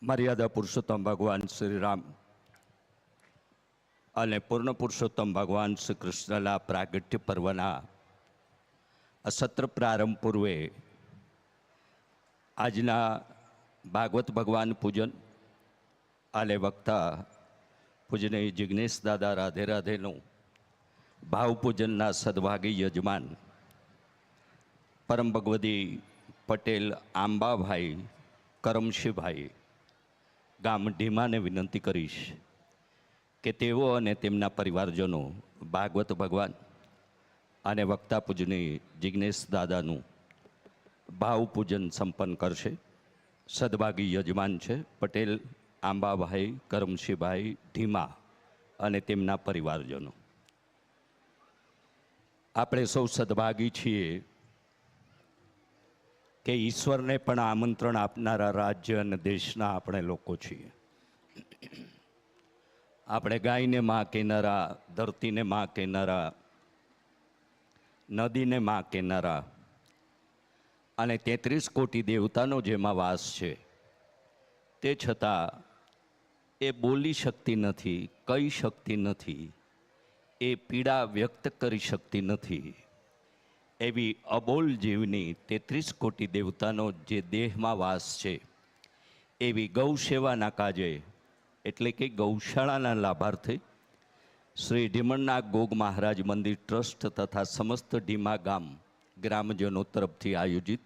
મર્યાદા પુરુષોત્તમ ભગવાન શ્રી રામ અને પૂર્ણ પુરુષોત્તમ ભગવાન શ્રી કૃષ્ણના પ્રાગટ્ય પર્વના સત્ર પ્રારંભ પૂર્વે આજના ભાગવત ભગવાન પૂજન અને વક્તા પૂજનીય જિગ્નેશ દાદા રાધે રાધેનું ભાવપૂજનના સદભાગી યજમાન પરમ ભગવદી પટેલ આંબાભાઈ કરમશીભાઈ ગામ ઢીમાને વિનંતી કરીશ કે તેઓ અને તેમના પરિવારજનો ભાગવત ભગવાન અને વક્તા પૂજનીય જિગ્નેશ દાદાનું ભાવપૂજન સંપન્ન કરશે. સદભાગી યજમાન છે પટેલ આંબાભાઈ કરમશીભાઈ ઢીમા અને તેમના પરિવારજનો. આપણે સૌ સદભાગી છીએ કે ઈશ્વરને પણ આમંત્રણ આપનારા રાજ્ય અને દેશના આપણે લોકો છીએ. આપણે ગાયને માં કહેનારા, ધરતીને માં કહેનારા, નદીને માં કહેનારા અને 33 કોટી દેવતાનો જેમાં વાસ છે, તે છતાં એ બોલી શકતી નથી, કહી શકતી નથી, એ પીડા વ્યક્ત કરી શકતી નથી. એવી અબોલ જીવની 33 કોટી દેવતાનો જે દેહમાં વાસ છે, એવી ગૌ સેવાના કાજે એટલે કે ગૌશાળાના લાભાર્થે શ્રી ઢીમણનાગ ગોગ મહારાજ મંદિર ટ્રસ્ટ તથા સમસ્ત ઢીમા ગામ ગ્રામજનો તરફથી આયોજિત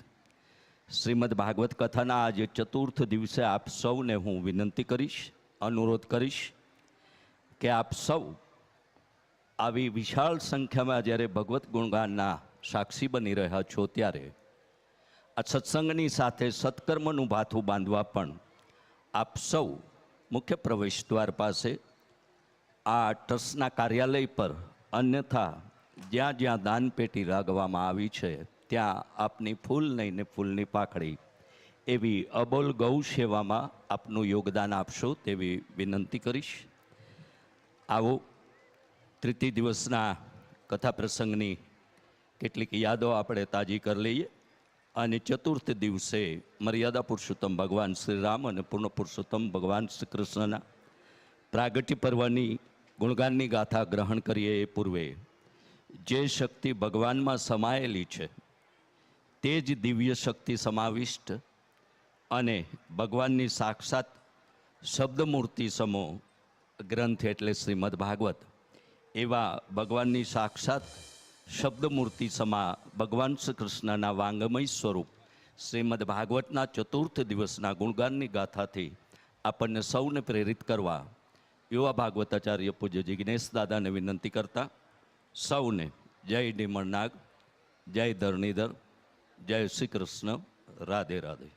શ્રીમદ ભાગવત કથાના આજે ચતુર્થ દિવસે આપ સૌને હું વિનંતી કરીશ, અનુરોધ કરીશ કે આપ સૌ આવી વિશાળ સંખ્યામાં જ્યારે ભગવત ગુણગાનના સાક્ષી બની રહ્યા છો, ત્યારે આ સત્સંગની સાથે સત્કર્મનું ભાથું બાંધવા પણ આપ સૌ મુખ્ય પ્રવેશ દ્વાર પાસે આ ટ્રસ્ટના કાર્યાલય પર, અન્યથા જ્યાં જ્યાં દાનપેટી રાખવામાં આવી છે ત્યાં આપની ફૂલ નહીં ને ફૂલની પાખડી એવી અબોલ ગૌ સેવામાં આપનું યોગદાન આપશો તેવી વિનંતી કરીશ. આવો તૃતીય દિવસના કથા પ્રસંગની કેટલીક યાદો આપણે તાજી કરી લઈએ અને ચતુર્થ દિવસે મર્યાદા પુરુષોત્તમ ભગવાન શ્રી રામ અને પૂર્ણ પુરુષોત્તમ ભગવાન શ્રી કૃષ્ણના પ્રાગટ્ય પર્વની ગુણગાનની ગાથા ગ્રહણ કરીએ એ પૂર્વે જે શક્તિ ભગવાનમાં સમાયેલી છે તે જ દિવ્ય શક્તિ સમાવિષ્ટ અને ભગવાનની સાક્ષાત શબ્દમૂર્તિ સમો ગ્રંથ એટલે શ્રીમદ ભાગવત, એવા ભગવાનની સાક્ષાત શબ્દમૂર્તિ સમા ભગવાન શ્રી કૃષ્ણના વાંગમય સ્વરૂપ શ્રીમદ ભાગવતના ચતુર્થ દિવસના ગુણગાનની ગાથાથી આપણને સૌને પ્રેરિત કરવા યુવા ભાગવતાચાર્ય પૂજ્ય જિગ્નેશ દાદાને વિનંતી કરતા સૌને જય ઢીમણનાગ, જય ધરણીધર, જય શ્રી કૃષ્ણ, રાધે રાધે.